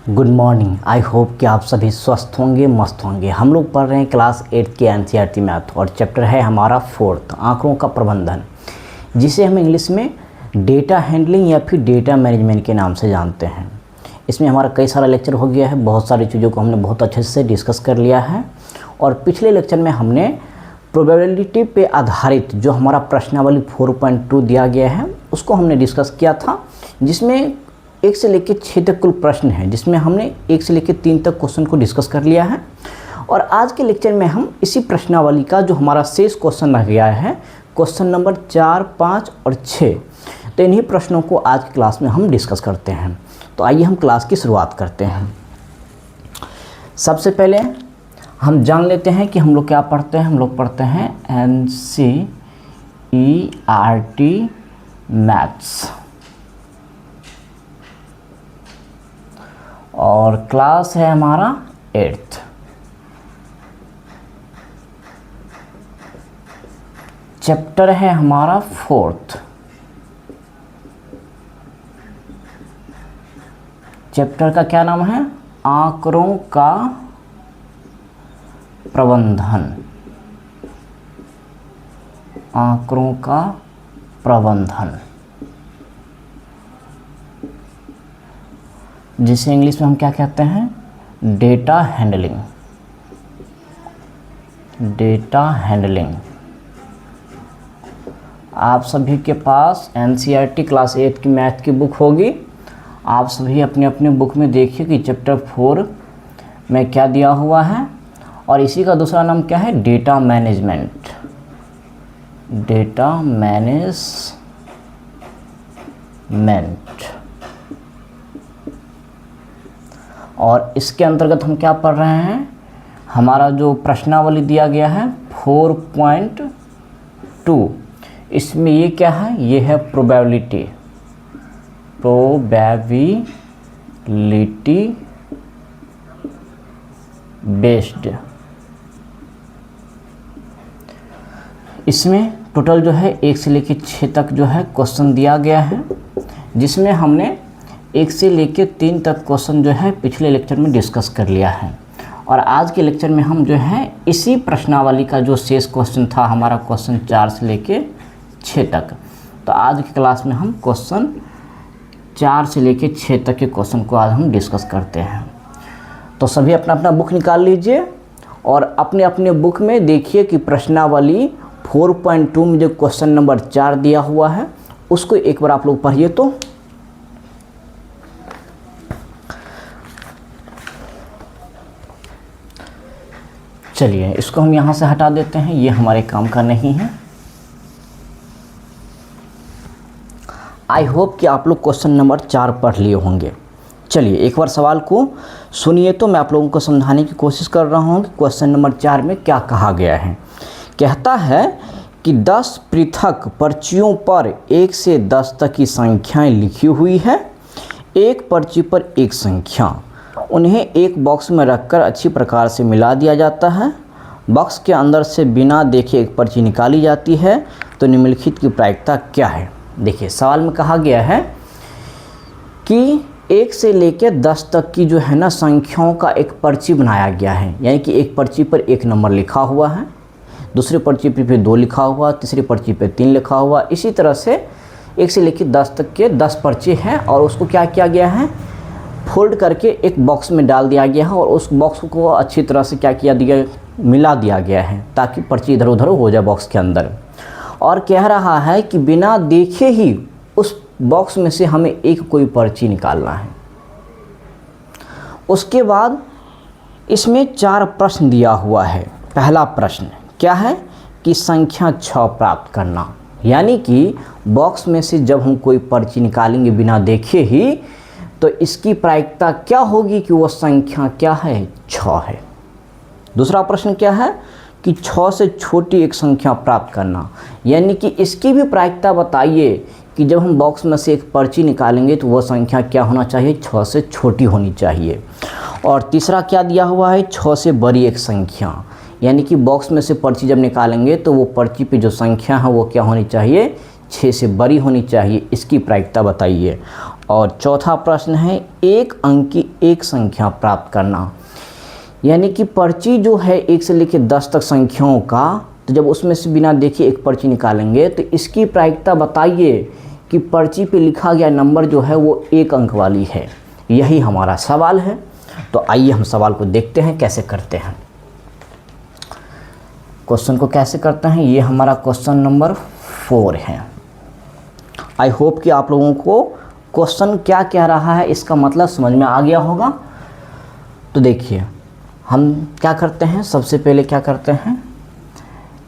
Good morning. I hope कि आप सभी स्वस्थ होंगे, मस्त होंगे। हम लोग पढ़ रहे हैं क्लास 8 के एनसीईआरटी मैथ और चैप्टर है हमारा 4th आंकड़ों का प्रबंधन, जिसे हम इंग्लिश में डेटा हैंडलिंग या फिर डेटा मैनेजमेंट के नाम से जानते हैं। इसमें हमारा कई सारा लेक्चर हो गया है, बहुत सारी चीज़ों को हमने बहुत अच्छे से डिस्कस कर लिया है। और पिछले लेक्चर में हमने प्रोबेबिलिटी पे आधारित जो हमारा प्रश्नावली 4.2 दिया गया है उसको हमने डिस्कस किया था, जिसमें 1 से लेकर 6 तक कुल प्रश्न है, जिसमें हमने 1 से लेकर 3 तक क्वेश्चन को डिस्कस कर लिया है। और आज के लेक्चर में हम इसी प्रश्नावली का जो हमारा शेष क्वेश्चन रह गया है, क्वेश्चन नंबर 4, 5 और 6, तो इन्हीं प्रश्नों को आज की क्लास में हम डिस्कस करते हैं। तो आइए हम क्लास की शुरुआत करते हैं। सबसे पहले हम जान लेते हैं कि हम लोग क्या पढ़ते हैं। हम लोग पढ़ते हैं एनसीईआरटी मैथ्स और क्लास है हमारा 8th। चैप्टर है हमारा 4th। चैप्टर का क्या नाम है? आंकड़ों का प्रबंधन। आंकड़ों का प्रबंधन, जिसे इंग्लिश में हम क्या कहते हैं? Data handling. Data handling. आप सभी के पास एनसीईआरटी क्लास 8 की मैथ की बुक होगी। आप सभी अपने अपने बुक में देखिए कि चैप्टर 4 में क्या दिया हुआ है, और इसी का दूसरा नाम क्या है? Data management. Data management. और इसके अंतर्गत हम क्या पढ़ रहे हैं? हमारा जो प्रश्नावली दिया गया है 4.2, इसमें ये क्या है? ये है प्रोबेबिलिटी। Probability based. इसमें टोटल जो है 1 से लेकर 6 तक जो है क्वेश्चन दिया गया है, जिसमें हमने 1 से लेकर 3 तक क्वेश्चन जो है पिछले लेक्चर में डिस्कस कर लिया है। और आज के लेक्चर में हम जो है इसी प्रश्नावली का जो शेष क्वेश्चन था हमारा क्वेश्चन 4 से लेकर 6 तक, तो आज की क्लास में हम क्वेश्चन 4 से लेकर 6 तक के क्वेश्चन को आज हम डिस्कस करते हैं। तो सभी अपना अपना बुक निकाल लीजिए और अपने अपने बुक में देखिए कि प्रश्नावली 4.2 में जो क्वेश्चन नंबर 4 दिया हुआ है उसको एक बार आप लोग पढ़िए। तो चलिए इसको हम यहाँ से हटा देते हैं, ये हमारे काम का नहीं है। आई होप कि आप लोग क्वेश्चन नंबर 4 पढ़ लिए होंगे। चलिए एक बार सवाल को सुनिए, तो मैं आप लोगों को समझाने की कोशिश कर रहा हूँ कि क्वेश्चन नंबर 4 में क्या कहा गया है। कहता है कि 10 पृथक पर्चियों पर 1 से 10 तक की संख्याएं लिखी हुई है। एक पर्ची पर एक संख्या, उन्हें एक बॉक्स में रखकर अच्छी प्रकार से मिला दिया जाता है। बॉक्स के अंदर से बिना देखे एक पर्ची निकाली जाती है, तो निम्नलिखित की प्रायिकता क्या है? देखिए सवाल में कहा गया है कि 1 से लेकर 10 तक की जो है ना संख्याओं का एक पर्ची बनाया गया है, यानी कि एक पर्ची पर 1 नंबर लिखा हुआ है, दूसरी पर्ची पर फिर 2 लिखा हुआ, तीसरी पर्ची पर 3 लिखा हुआ। इसी तरह से 1 से लेकर 10 तक के 10 पर्ची हैं और उसको क्या किया गया है? फोल्ड करके एक बॉक्स में डाल दिया गया है और उस बॉक्स को अच्छी तरह से क्या किया दिया, मिला दिया गया है, ताकि पर्ची इधर उधर हो जाए बॉक्स के अंदर। और कह रहा है कि बिना देखे ही उस बॉक्स में से हमें एक कोई पर्ची निकालना है। उसके बाद इसमें 4 प्रश्न दिया हुआ है। पहला प्रश्न क्या है कि संख्या 6 प्राप्त करना, यानी कि बॉक्स में से जब हम कोई पर्ची निकालेंगे बिना देखे ही, तो इसकी प्रायिकता क्या होगी कि वो संख्या क्या है? 6 है। दूसरा प्रश्न क्या है कि 6 से छोटी एक संख्या प्राप्त करना, यानी कि इसकी भी प्रायिकता बताइए कि जब हम बॉक्स में से एक पर्ची निकालेंगे तो वह संख्या क्या होना चाहिए? 6 से छोटी होनी चाहिए। और तीसरा क्या दिया हुआ है? 6 से बड़ी एक संख्या, यानी कि बॉक्स में से पर्ची जब निकालेंगे तो वो पर्ची पे जो संख्या है वो क्या होनी चाहिए? 6 से बड़ी होनी चाहिए, इसकी प्रायिकता बताइए। और चौथा प्रश्न है एक अंक की एक संख्या प्राप्त करना। यानी कि पर्ची जो है 1 से लेकर 10 तक संख्याओं का, तो जब उसमें से बिना देखे एक पर्ची निकालेंगे तो इसकी प्रायिकता बताइए कि पर्ची पे लिखा गया नंबर जो है वो 1 अंक वाली है। यही हमारा सवाल है। तो आइए हम सवाल को देखते हैं कैसे करते हैं। क्वेश्चन को कैसे करते हैं, ये हमारा क्वेश्चन नंबर 4 है। आई होप कि आप लोगों को क्वेश्चन क्या कह रहा है इसका मतलब समझ में आ गया होगा। तो देखिए हम क्या करते हैं, सबसे पहले क्या करते हैं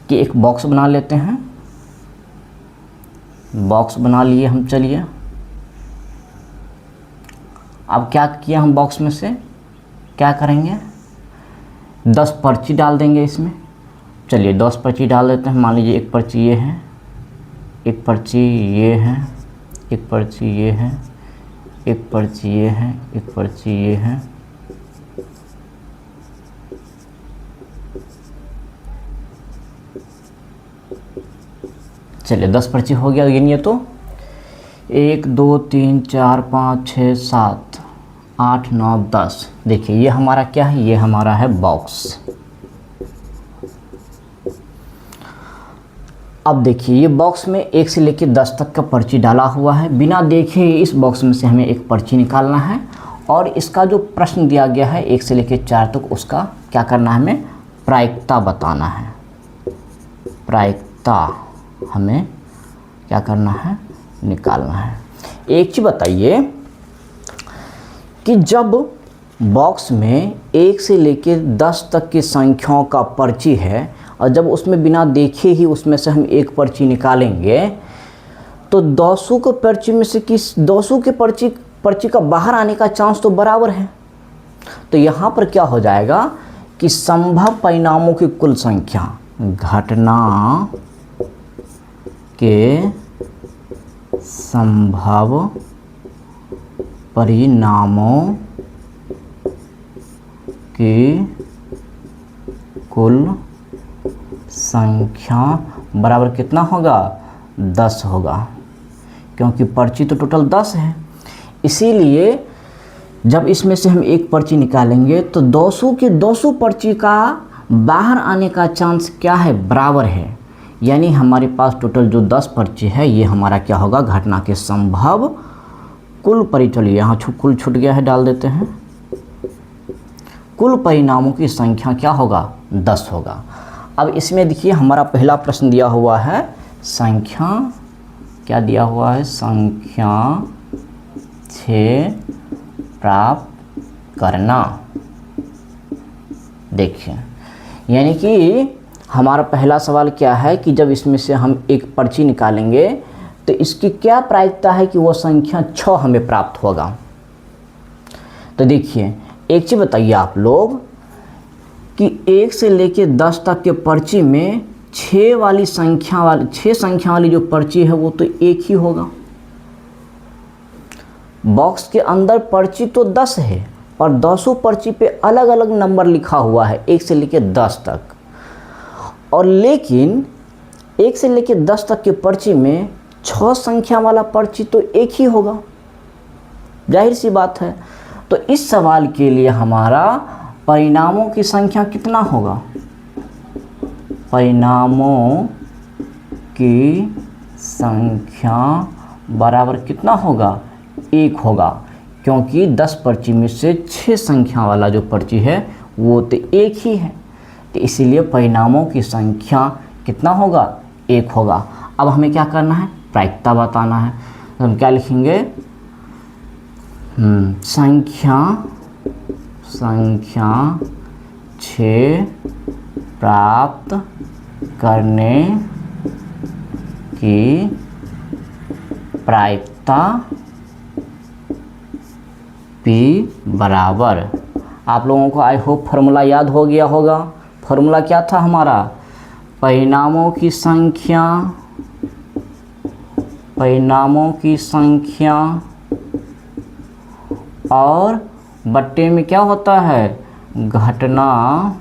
कि एक बॉक्स बना लेते हैं। बॉक्स बना लिए हम। चलिए अब क्या किया हम, बॉक्स में से क्या करेंगे, 10 पर्ची डाल देंगे इसमें। चलिए 10 पर्ची डाल देते हैं। मान लीजिए एक पर्ची ये है, एक पर्ची ये है, एक पर्ची ये है, एक पर्ची ये है, एक पर्ची ये है, चलिए 10 पर्ची हो गया। गिनिए तो 1 2 3 4 5 6 7 8 9 10। देखिए ये हमारा क्या है, ये हमारा है बॉक्स। अब देखिए ये बॉक्स में 1 से लेकर 10 तक का पर्ची डाला हुआ है। बिना देखे इस बॉक्स में से हमें एक पर्ची निकालना है और इसका जो प्रश्न दिया गया है 1 से लेकर 4 तक, उसका क्या करना है, हमें प्रायिकता बताना है। प्रायिकता हमें क्या करना है, निकालना है। एक चीज़ बताइए कि जब बॉक्स में 1 से लेकर 10 तक की संख्याओं का पर्ची है और जब उसमें बिना देखे ही उसमें से हम एक पर्ची निकालेंगे तो 200 को पर्ची में से किस 200 के पर्ची का बाहर आने का चांस तो बराबर है। तो यहाँ पर क्या हो जाएगा कि संभव परिणामों की कुल संख्या, घटना के संभव परिणामों की कुल संख्या बराबर कितना होगा, 10 होगा, क्योंकि पर्ची तो टोटल 10 है। इसीलिए जब इसमें से हम एक पर्ची निकालेंगे तो 200 के 200 पर्ची का बाहर आने का चांस क्या है, बराबर है। यानी हमारे पास टोटल जो 10 पर्ची है ये हमारा क्या होगा, घटना के संभव कुल चलिए यहाँ कुल छूट गया है, डाल देते हैं। कुल परिणामों की संख्या क्या होगा, 10 होगा। अब इसमें देखिए हमारा पहला प्रश्न दिया हुआ है संख्या, क्या दिया हुआ है, संख्या 6 प्राप्त करना। देखिए यानी कि हमारा पहला सवाल क्या है कि जब इसमें से हम एक पर्ची निकालेंगे तो इसकी क्या प्रायिकता है कि वो संख्या 6 हमें प्राप्त होगा। तो देखिए एक चीज़ बताइए आप लोग कि 1 से लेके 10 तक के पर्ची में 6 संख्या वाली जो पर्ची है वो तो एक ही होगा। बॉक्स के अंदर पर्ची तो 10 है और 200 पर्ची पे अलग अलग नंबर लिखा हुआ है 1 से लेके 10 तक, और लेकिन 1 से लेके 10 तक के पर्ची में 6 संख्या वाला पर्ची तो एक ही होगा, जाहिर सी बात है। तो इस सवाल के लिए हमारा परिणामों की संख्या कितना होगा, परिणामों की संख्या बराबर कितना होगा, 1 होगा, क्योंकि 10 पर्ची में से 6 संख्या वाला जो पर्ची है वो तो एक ही है। तो इसीलिए परिणामों की संख्या कितना होगा, 1 होगा। अब हमें क्या करना है, प्रायिकता बताना है। तो हम क्या लिखेंगे, संख्या 6 प्राप्त करने की प्रायिकता P बराबर, आप लोगों को आई होप फार्मूला याद हो गया होगा। फार्मूला क्या था हमारा, परिणामों की संख्या और बट्टे में क्या होता है, घटना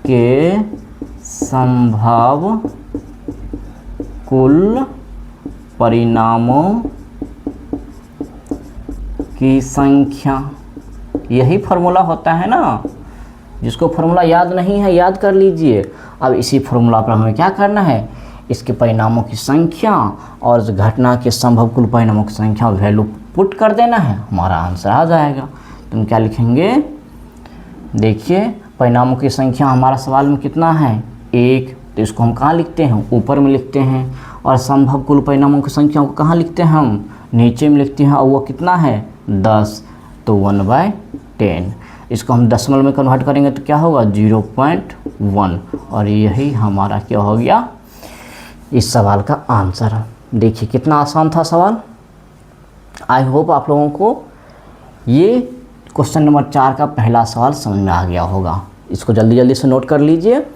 के संभव कुल परिणामों की संख्या, यही फार्मूला होता है ना। जिसको फार्मूला याद नहीं है याद कर लीजिए। अब इसी फार्मूला पर हमें क्या करना है, इसके परिणामों की संख्या और इस घटना के संभव कुल परिणामों की संख्या वैल्यू पुट कर देना है, हमारा आंसर आ जाएगा। तुम क्या लिखेंगे, देखिए परिणामों की संख्या हमारा सवाल में कितना है 1, तो इसको हम कहाँ लिखते हैं, ऊपर में लिखते हैं। और संभव कुल परिणामों की संख्या को कहाँ लिखते हैं, हम नीचे में लिखते हैं। और वो कितना है 10, तो 1/10। इसको हम दशमलव में कन्वर्ट करेंगे तो क्या होगा 0.1। और यही हमारा क्या हो गया इस सवाल का आंसर। देखिए कितना आसान था सवाल। आई होप आप लोगों को ये क्वेश्चन नंबर 4 का पहला सवाल समझ में आ गया होगा। इसको जल्दी जल्दी से नोट कर लीजिए।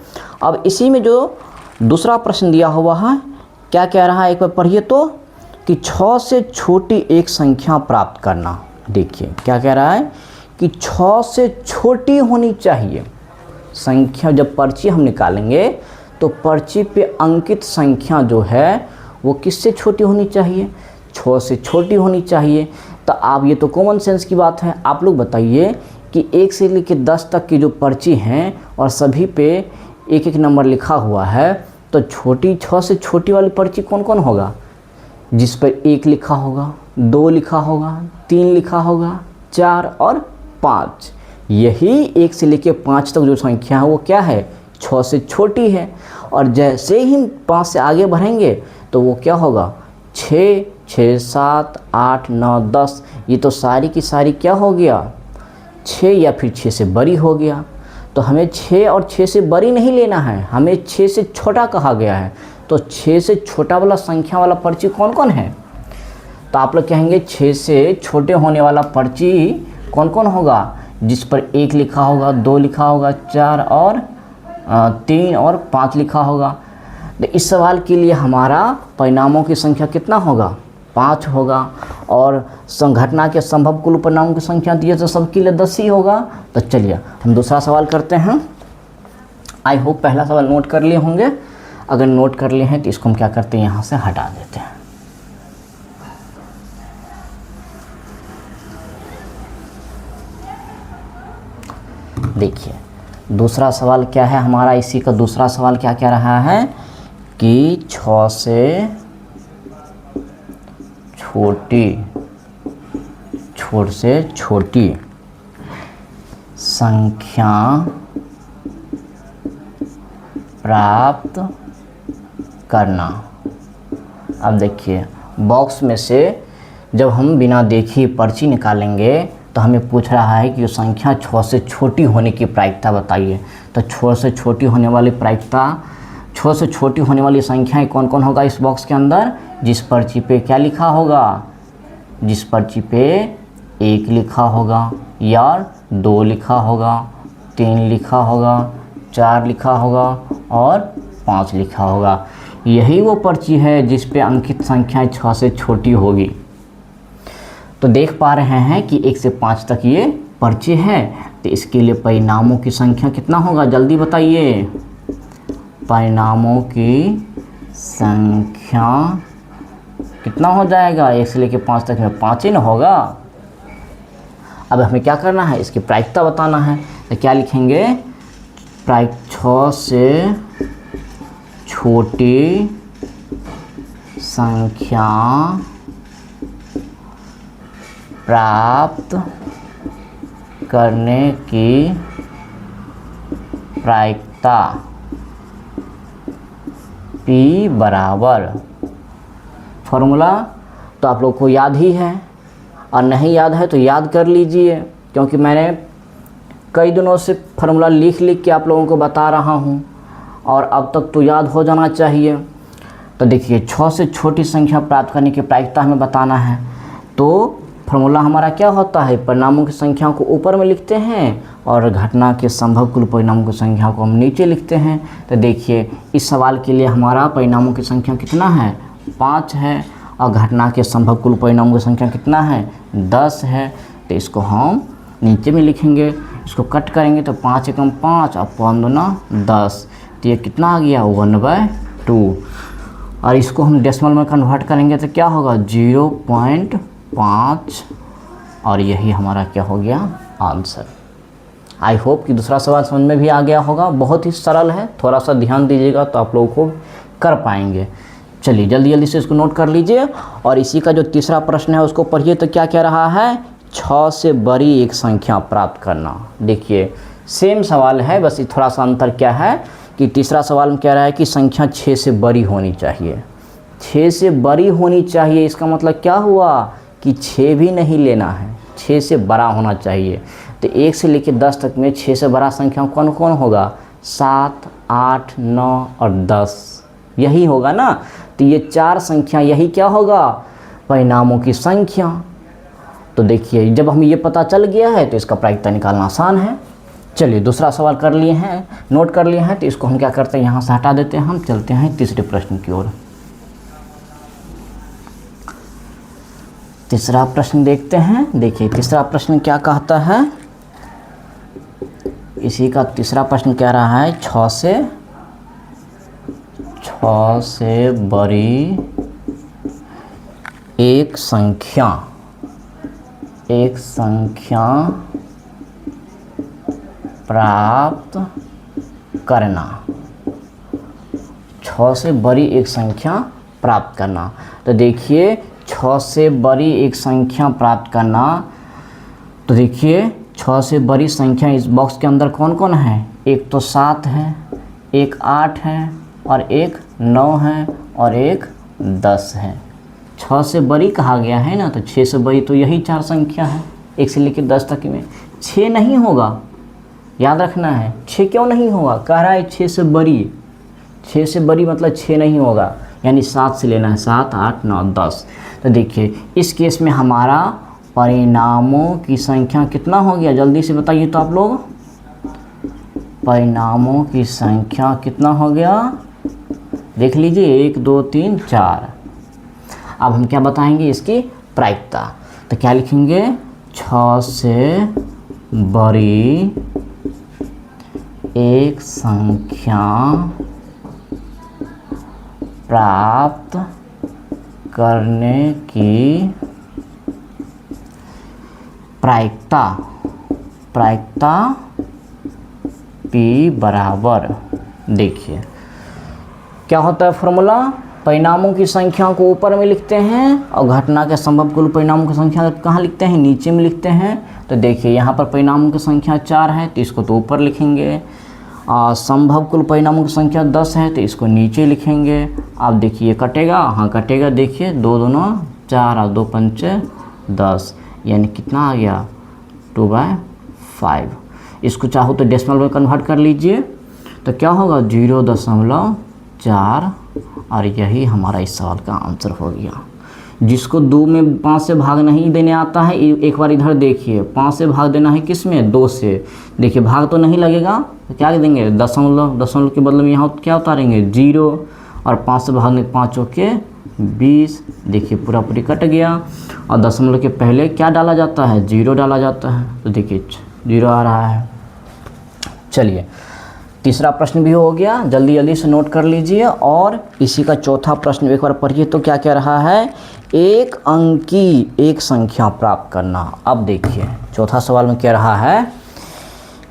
अब इसी में जो दूसरा प्रश्न दिया हुआ है क्या कह रहा है, एक बार पढ़िए तो, कि 6 से छोटी एक संख्या प्राप्त करना। देखिए क्या कह रहा है कि 6 से छोटी होनी चाहिए संख्या। जब पर्ची हम निकालेंगे तो पर्ची पे अंकित संख्या जो है वो किससे छोटी होनी चाहिए, 6 से छोटी होनी चाहिए। तो आप ये तो कॉमन सेंस की बात है। आप लोग बताइए कि 1 से लेकर 10 तक की जो पर्ची हैं और सभी पे एक एक नंबर लिखा हुआ है, तो छोटी 6 से छोटी वाली पर्ची कौन कौन होगा, जिस पर 1 लिखा होगा, 2 लिखा होगा, 3 लिखा होगा, 4 और 5। यही 1 से लेकर 5 तक जो संख्या है वो क्या है 6 से छोटी है। और जैसे ही 5 से आगे बढ़ेंगे तो वो क्या होगा 6, 6, 7, 8, 9, 10। ये तो सारी की सारी क्या हो गया 6 या फिर 6 से बड़ी हो गया। तो हमें 6 और 6 से बड़ी नहीं लेना है, हमें 6 से छोटा कहा गया है। तो 6 से छोटा वाला संख्या वाला पर्ची कौन कौन है, तो आप लोग कहेंगे 6 से छोटे होने वाला पर्ची कौन कौन होगा, जिस पर 1 लिखा होगा, 2 लिखा होगा, 4 और 3 और 5 लिखा होगा। तो इस सवाल के लिए हमारा परिणामों की संख्या कितना होगा 5 होगा। और घटना के संभव कुल परिणामों की संख्या दिए तो सबके लिए 10 ही होगा। तो चलिए हम दूसरा सवाल करते हैं। आई होप पहला सवाल नोट कर लिए होंगे। अगर नोट कर लिए हैं तो इसको हम क्या करते हैं, यहाँ से हटा देते हैं। देखिए दूसरा सवाल क्या है हमारा, इसी का दूसरा सवाल क्या कह रहा है कि 6 से छोटी संख्या प्राप्त करना। अब देखिए बॉक्स में से जब हम बिना देखे पर्ची निकालेंगे तो हमें पूछ रहा है कि संख्या 6 से छोटी होने की प्रायिकता बताइए। तो 6 से छोटी होने वाली प्रायिकता, 6 से छोटी होने वाली संख्याएं कौन कौन होगा इस बॉक्स के अंदर, जिस पर्ची पे क्या लिखा होगा, जिस पर्ची पे 1 लिखा होगा या 2 लिखा होगा, 3 लिखा होगा, 4 लिखा होगा और 5 लिखा होगा। यही वो पर्ची है जिस पे अंकित संख्याएं 6 से छोटी होगी। तो देख पा रहे हैं कि 1 से 5 तक ये पर्ची है। तो इसके लिए परिणामों की संख्या कितना होगा, जल्दी बताइए। परिणामों की संख्या कितना हो जाएगा, 1 से लेकर 5 तक में 5 ही ना होगा। अब हमें क्या करना है, इसकी प्रायिकता बताना है। तो क्या लिखेंगे, 6 से छोटी संख्या प्राप्त करने की प्रायिकता P बराबर, फॉर्मूला तो आप लोग को याद ही है, और नहीं याद है तो याद कर लीजिए, क्योंकि मैंने कई दिनों से फार्मूला लिख के आप लोगों को बता रहा हूँ और अब तक तो याद हो जाना चाहिए। तो देखिए 6 से छोटी संख्या प्राप्त करने की प्रायिकता हमें बताना है। तो फार्मूला हमारा क्या होता है, परिणामों की संख्या को ऊपर में लिखते हैं और घटना के संभव कुल परिणामों की संख्या को हम नीचे लिखते हैं। तो देखिए इस सवाल के लिए हमारा परिणामों की संख्या कितना है 5 है और घटना के संभव कुल परिणामों की संख्या कितना है 10 है। तो इसको हम नीचे में लिखेंगे, इसको कट करेंगे तो 5 एकम 5 और 5 दूना 10। तो ये कितना आ गया 1/2। और इसको हम डेसिमल में कन्वर्ट करेंगे तो क्या होगा 0.5 और यही हमारा क्या हो गया आंसर। आई होप कि दूसरा सवाल समझ में भी आ गया होगा, बहुत ही सरल है, थोड़ा सा ध्यान दीजिएगा तो आप लोगों को कर पाएंगे। चलिए जल्दी जल्दी से इसको नोट कर लीजिए। और इसी का जो तीसरा प्रश्न है उसको पढ़िए, तो क्या कह रहा है, 6 से बड़ी एक संख्या प्राप्त करना। देखिए सेम सवाल है, बस थोड़ा सा अंतर क्या है कि तीसरा सवाल में कह रहा है कि संख्या 6 से बड़ी होनी चाहिए। 6 से बड़ी होनी चाहिए, इसका मतलब क्या हुआ कि 6 भी नहीं लेना है, 6 से बड़ा होना चाहिए। तो 1 से लेकर 10 तक में 6 से बड़ा संख्या कौन कौन होगा, 7, 8, 9 और 10, यही होगा ना। तो ये 4 संख्या, यही क्या होगा, परिणामों की संख्या। तो देखिए जब हमें ये पता चल गया है तो इसका प्रायिकता निकालना आसान है। चलिए दूसरा सवाल कर लिए हैं, नोट कर लिए हैं, तो इसको हम क्या करते हैं, यहाँ से हटा देते हैं, हम चलते हैं तीसरे प्रश्न की ओर। तीसरा प्रश्न देखते हैं। देखिए तीसरा प्रश्न क्या कहता है, इसी का तीसरा प्रश्न कह रहा है 6 से बड़ी एक संख्या प्राप्त करना। 6 से बड़ी एक संख्या प्राप्त करना। तो देखिए 6 से बड़ी एक संख्या प्राप्त करना, तो देखिए 6 से बड़ी संख्या इस बॉक्स के अंदर कौन कौन है, एक तो 7 है, एक 8 है और एक 9 है और एक 10 है। 6 से बड़ी कहा गया है ना, तो 6 से बड़ी तो यही 4 संख्या है, 1 से लेकर 10 तक में। 6 नहीं होगा, याद रखना है। 6 क्यों नहीं होगा, कह रहा है 6 से बड़ी, 6 से बड़ी मतलब 6 नहीं होगा, यानी 7 से लेना है, 7, 8, 9, 10। तो देखिए इस केस में हमारा परिणामों की संख्या कितना हो गया, जल्दी से बताइए तो आप लोग, परिणामों की संख्या कितना हो गया, देख लीजिए 1, 2, 3, 4। अब हम क्या बताएंगे, इसकी प्रायिकता। तो क्या लिखेंगे, 6 से बड़ी एक संख्या प्राप्त करने की प्रायिकता P बराबर, देखिए क्या होता है फॉर्मूला, परिणामों की संख्या को ऊपर में लिखते हैं और घटना के संभव कुल परिणामों की संख्या कहाँ लिखते हैं, नीचे में लिखते हैं। तो देखिए यहाँ पर परिणामों की संख्या 4 है तो इसको तो ऊपर लिखेंगे, और संभव कुल परिणामों की संख्या 10 है तो इसको नीचे लिखेंगे। आप देखिए कटेगा, हाँ कटेगा, देखिए 2 दूना 4 और 2 पंचे 10, यानी कितना आ गया 2/5। इसको चाहो तो डेसिमल में कन्वर्ट कर लीजिए, तो क्या होगा 0.4, और यही हमारा इस सवाल का आंसर हो गया। जिसको 2 में 5 से भाग नहीं देने आता है, एक बार इधर देखिए, 5 से भाग देना है किस में, 2 से। देखिए भाग तो नहीं लगेगा, तो क्या देंगे दशमलव के बदले में यहाँ क्या उतारेंगे 0, और 5 से भागने 5 के 20, देखिए पूरा पूरी कट गया। और दशमलव के पहले क्या डाला जाता है, 0 डाला जाता है, तो देखिए 0 आ रहा है। चलिए तीसरा प्रश्न भी हो गया, जल्दी जल्दी से नोट कर लीजिए। और इसी का चौथा प्रश्न एक बार पढ़िए, तो क्या कह रहा है, एक अंक की एक संख्या प्राप्त करना। अब देखिए चौथा सवाल में कह रहा है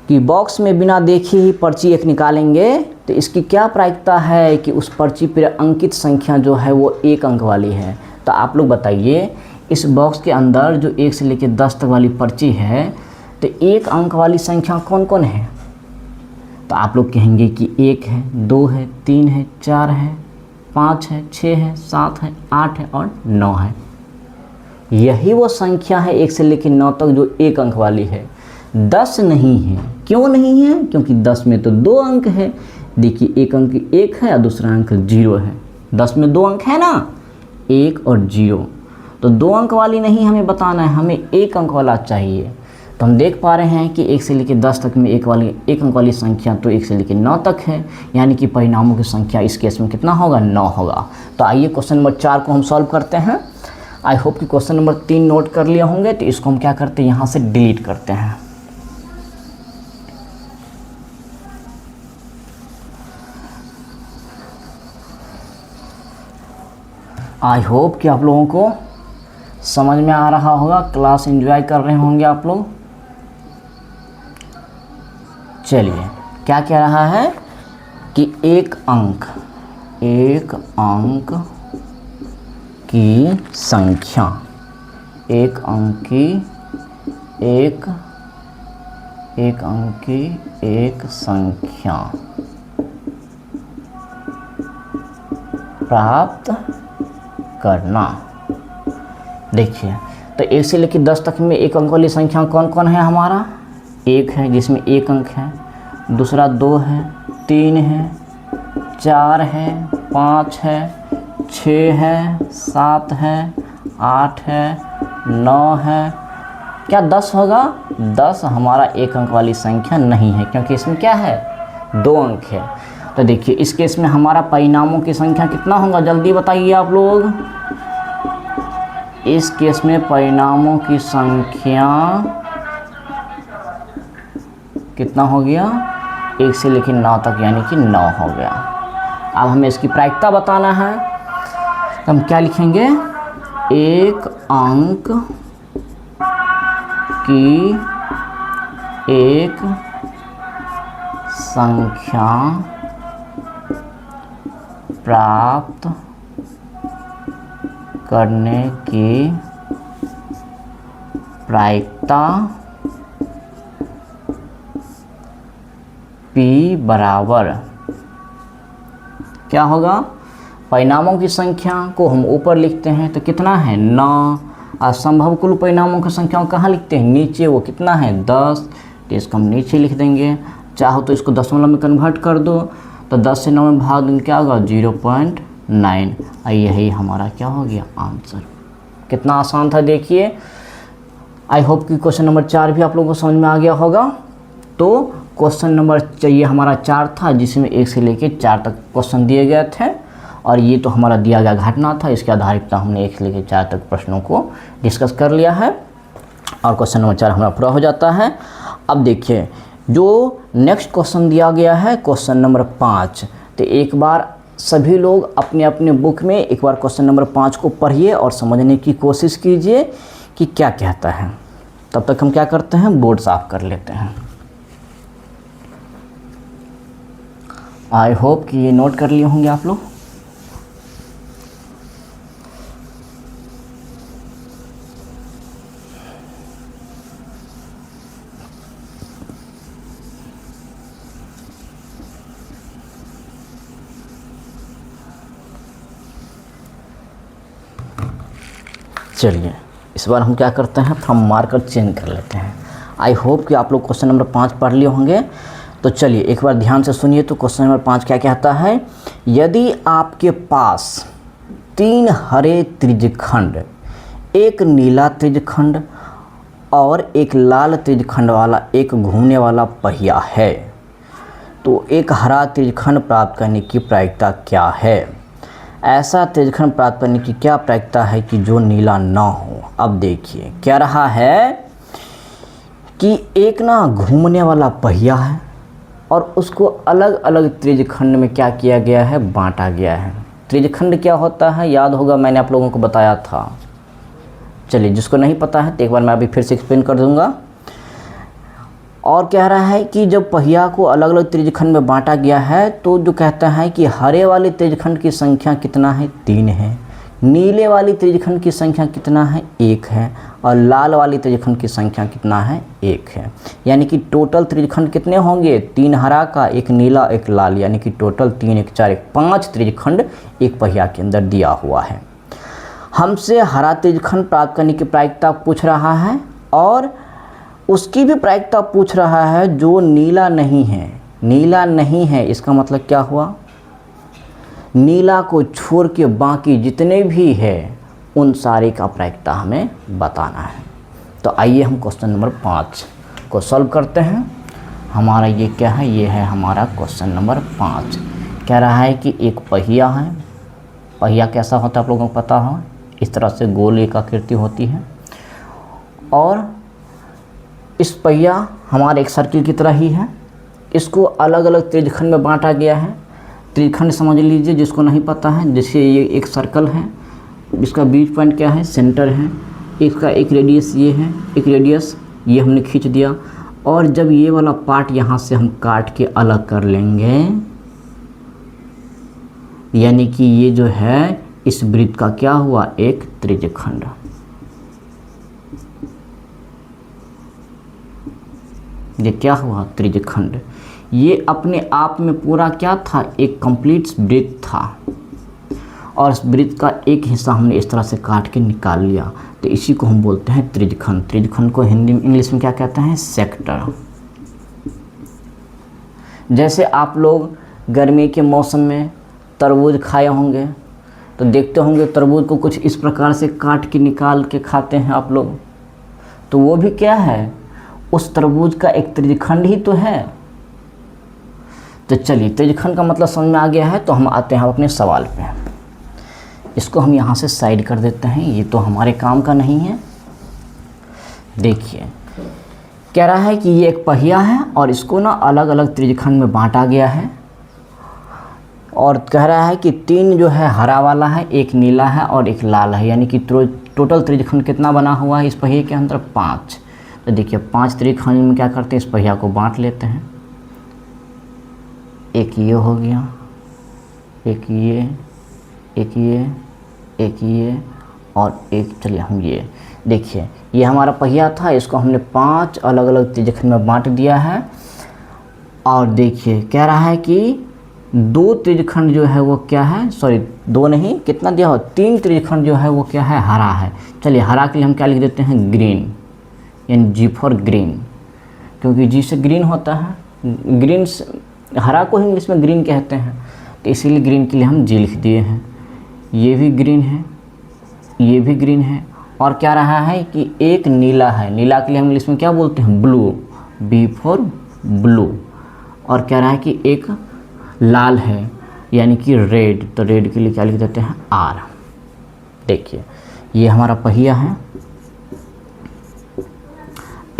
कि बॉक्स में बिना देखे ही पर्ची एक निकालेंगे, तो इसकी क्या प्रायिकता है कि उस पर्ची पर अंकित संख्या जो है वो 1 अंक वाली है। तो आप लोग बताइए, इस बॉक्स के अंदर जो 1 से लेकर 10 तक वाली पर्ची है, तो 1 अंक वाली संख्या कौन कौन है। तो आप लोग कहेंगे कि 1 है, 2 है, 3 है, 4 है, 5 है, 6 है, 7 है, 8 है और 9 है। यही वो संख्या है 1 से लेकर 9 तक जो 1 अंक वाली है। 10 नहीं है, क्यों नहीं है, क्योंकि 10 में तो 2 अंक है। देखिए एक अंक 1 है और दूसरा अंक 0 है। 10 में 2 अंक है ना, 1 और 0, तो 2 अंक वाली नहीं हमें बताना है, हमें 1 अंक वाला चाहिए। तो हम देख पा रहे हैं कि 1 से लेकर 10 तक में 1 अंक वाली संख्या तो 1 से लेकर 9 तक है, यानी कि परिणामों की संख्या इस केस में कितना होगा, 9 होगा। तो आइए क्वेश्चन नंबर 4 को हम सॉल्व करते हैं। आई होप कि क्वेश्चन नंबर 3 नोट कर लिए होंगे, तो इसको हम क्या करते हैं, यहाँ से डिलीट करते हैं। आई होप कि आप लोगों को समझ में आ रहा होगा, क्लास एंजॉय कर रहे होंगे आप लोग। चलिए, क्या कह रहा है कि एक अंक की संख्या, एक अंक की एक संख्या प्राप्त करना। देखिए, तो 1 से लेकर 10 तक में एक अंक वाली संख्या कौन कौन है हमारा? 1 है जिसमें एक अंक है, दूसरा 2 है, 3 है, 4 है, 5 है, 6 है, 7 है, 8 है, 9 है। क्या 10 होगा? 10 हमारा एक अंक वाली संख्या नहीं है, क्योंकि इसमें क्या है? 2 अंक है। तो देखिए, इस केस में हमारा परिणामों की संख्या कितना होगा? जल्दी बताइए आप लोग। इस केस में परिणामों की संख्या कितना हो गया? 1 से लेकर 9 तक, यानी कि 9 हो गया। अब हमें इसकी प्रायिकता बताना है, तो हम क्या लिखेंगे? एक अंक की एक संख्या प्राप्त करने की प्रायिकता P बराबर क्या होगा? परिणामों की संख्या को हम ऊपर लिखते हैं तो कितना है? 9। असंभव कुल परिणामों की संख्या को कहाँ लिखते हैं? नीचे। वो कितना है? 10। तो इसको हम नीचे लिख देंगे। चाहो तो इसको दशमलव में कन्वर्ट कर दो, तो 10 से 9 में भाग देंगे, क्या होगा? 0.9। यही हमारा क्या हो गया? आंसर। कितना आसान था देखिए। आई होप कि क्वेश्चन नंबर 4 भी आप लोगों को समझ में आ गया होगा। तो क्वेश्चन नंबर चाहिए हमारा 4 था, जिसमें 1 से लेकर 4 तक क्वेश्चन दिए गए थे, और ये तो हमारा दिया गया घटना था। इसके आधारित पर हमने 1 से लेकर 4 तक प्रश्नों को डिस्कस कर लिया है, और क्वेश्चन नंबर 4 हमारा पूरा हो जाता है। अब देखिए, जो नेक्स्ट क्वेश्चन दिया गया है क्वेश्चन नंबर 5, तो एक बार सभी लोग अपने अपने बुक में एक बार क्वेश्चन नंबर 5 को पढ़िए और समझने की कोशिश कीजिए कि क्या कहता है। तब तक हम क्या करते हैं? बोर्ड साफ कर लेते हैं। आई होप कि ये नोट कर लिए होंगे आप लोग। चलिए, इस बार हम क्या करते हैं? हम मार्कर चेंज कर लेते हैं। आई होप कि आप लोग क्वेश्चन नंबर 5 पढ़ लिए होंगे। तो चलिए एक बार ध्यान से सुनिए। तो क्वेश्चन नंबर 5 क्या कहता है? यदि आपके पास 3 हरे त्रिज्यखंड, एक नीला त्रिज्यखंड और एक लाल त्रिज्यखंड वाला एक घूमने वाला पहिया है, तो एक हरा त्रिज्यखंड प्राप्त करने की प्रायिकता क्या है? ऐसा त्रिज्यखंड प्राप्त करने की क्या प्रायिकता है कि जो नीला ना हो? अब देखिए, क्या रहा है कि एक ना घूमने वाला पहिया है, और उसको अलग अलग त्रिज्यखंड में क्या किया गया है? बांटा गया है। त्रिज्यखंड क्या होता है? याद होगा, मैंने आप लोगों को बताया था। चलिए, जिसको नहीं पता है तो एक बार मैं अभी फिर से एक्सप्लेन कर दूंगा। और कह रहा है कि जब पहिया को अलग अलग त्रिज्यखंड में बांटा गया है, तो जो कहता है कि हरे वाले त्रिज्यखंड की संख्या कितना है? 3 है। नीले वाली त्रिज्यखंड की संख्या कितना है? 1 है। और लाल वाली त्रिज्यखंड की संख्या कितना है? 1 है। यानी कि टोटल त्रिज्यखंड कितने होंगे? 3 हरा का, 1 नीला, 1 लाल, यानी कि टोटल 3, 1, 4, 1, 5 त्रिज्यखंड एक पहिया के अंदर दिया हुआ है। हमसे हरा त्रिज्यखंड प्राप्त करने की प्रायिकता पूछ रहा है, और उसकी भी प्रायिकता पूछ रहा है जो नीला नहीं है। नीला नहीं है इसका मतलब क्या हुआ? नीला को छोड़ के बाकी जितने भी है उन सारे का प्रायिकता हमें बताना है। तो आइए हम क्वेश्चन नंबर 5 को सॉल्व करते हैं। हमारा ये क्या है? ये है हमारा क्वेश्चन नंबर 5। कह रहा है कि एक पहिया है। पहिया कैसा होता है आप लोगों को पता हो? इस तरह से गोल एक आकृति होती है, और इस पहिया हमारे एक सर्किल की तरह ही है। इसको अलग अलग त्रिज्यखंड में बांटा गया है। त्रिज्यखंड समझ लीजिए, जिसको नहीं पता है, जैसे ये एक सर्कल है, इसका बीच पॉइंट क्या है? सेंटर है, इसका एक रेडियस ये है, एक रेडियस ये हमने खींच दिया, और जब ये वाला पार्ट यहाँ से हम काट के अलग कर लेंगे, यानी कि ये जो है इस वृत्त का क्या हुआ, एक त्रिज्यखंड। ये क्या हुआ, त्रिज्यखंड। ये अपने आप में पूरा क्या था, एक कंप्लीट वृत्त था, और इस वृत्त का एक हिस्सा हमने इस तरह से काट के निकाल लिया, तो इसी को हम बोलते हैं त्रिज्यखंड। त्रिज्यखंड को हिंदी में, इंग्लिश में क्या कहते हैं, सेक्टर। जैसे आप लोग गर्मी के मौसम में तरबूज खाए होंगे, तो देखते होंगे तरबूज को कुछ इस प्रकार से काट के निकाल के खाते हैं आप लोग, तो वो भी क्या है, उस तरबूज का एक त्रिज्यखंड ही तो है। तो चलिए, त्रिज्यखंड का मतलब समझ में आ गया है, तो हम आते हैं अपने सवाल पे। इसको हम यहाँ से साइड कर देते हैं, ये तो हमारे काम का नहीं है। देखिए, कह रहा है कि ये एक पहिया है और इसको ना अलग अलग त्रिज्यखंड में बांटा गया है, और कह रहा है कि 3 जो है हरा वाला है, एक नीला है और एक लाल है, यानी कि टोटल त्रिज्यखंड कितना बना हुआ है इस पहिए के अंदर, 5। तो देखिए 5 त्रिज्यखंड में क्या करते हैं, इस पहिया को बांट लेते हैं। एक ये हो गया, एक ये, एक ये, एक ये, और एक, चलिए हम ये देखिए, ये हमारा पहिया था, इसको हमने 5 अलग अलग त्रिज्यखंड में बांट दिया है। और देखिए कह रहा है कि 2 त्रिज्यखंड जो है वो क्या है, सॉरी 2 नहीं, कितना दिया हो, 3 त्रिज्यखंड जो है वो क्या है, हरा है। चलिए हरा के लिए हम क्या लिख देते हैं, ग्रीन, यानी जी फॉर ग्रीन, क्योंकि जी से ग्रीन होता है, ग्रीन हरा को इंग्लिश में ग्रीन कहते हैं, तो इसीलिए ग्रीन के लिए हम जी लिख दिए हैं। ये भी ग्रीन है, ये भी ग्रीन है, और क्या रहा है कि एक नीला है, नीला के लिए हम इंग्लिश में क्या बोलते हैं, ब्लू, बी फॉर ब्लू, और क्या रहा है कि एक लाल है, यानी कि रेड, तो रेड के लिए क्या लिख देते हैं, आर। देखिए ये हमारा पहिया है।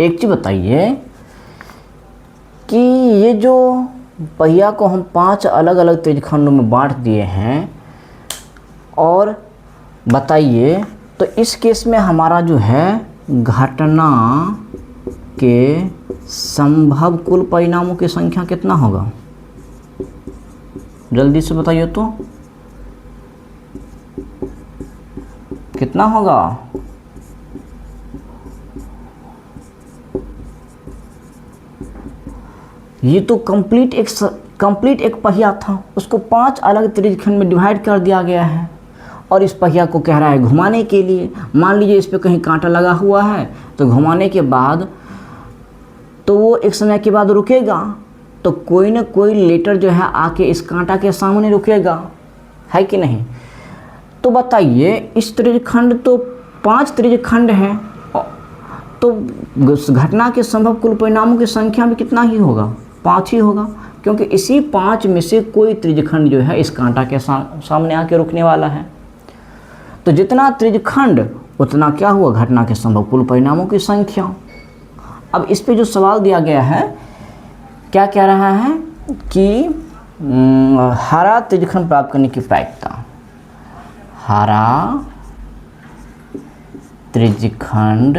एक चीज़ बताइए कि ये जो पहिया को हम 5 अलग अलग त्रिज्यखंडों में बांट दिए हैं, और बताइए तो इस केस में हमारा जो है घटना के संभव कुल परिणामों की संख्या कितना होगा, जल्दी से बताइए तो कितना होगा। ये तो कंप्लीट एक पहिया था, उसको 5 अलग त्रिज्यखंड में डिवाइड कर दिया गया है, और इस पहिया को कह रहा है घुमाने के लिए। मान लीजिए इस पे कहीं कांटा लगा हुआ है, तो घुमाने के बाद तो वो एक समय के बाद रुकेगा, तो कोई ना कोई लेटर जो है आके इस कांटा के सामने रुकेगा, है कि नहीं। तो बताइए इस त्रिज्यखंड तो 5 त्रिज्यखंड हैं, तो घटना के संभव कुल परिणामों की संख्या भी कितना ही होगा, 5 ही होगा, क्योंकि इसी 5 में से कोई त्रिज्यखंड जो है इस कांटा के सामने आके रुकने वाला है। तो जितना त्रिज्यखंड उतना क्या हुआ, घटना के संभव कुल परिणामों की संख्या। अब इस पे जो सवाल दिया गया है, क्या कह रहा है कि हरा त्रिज्यखंड प्राप्त करने की प्रायिकता, हरा त्रिज्यखंड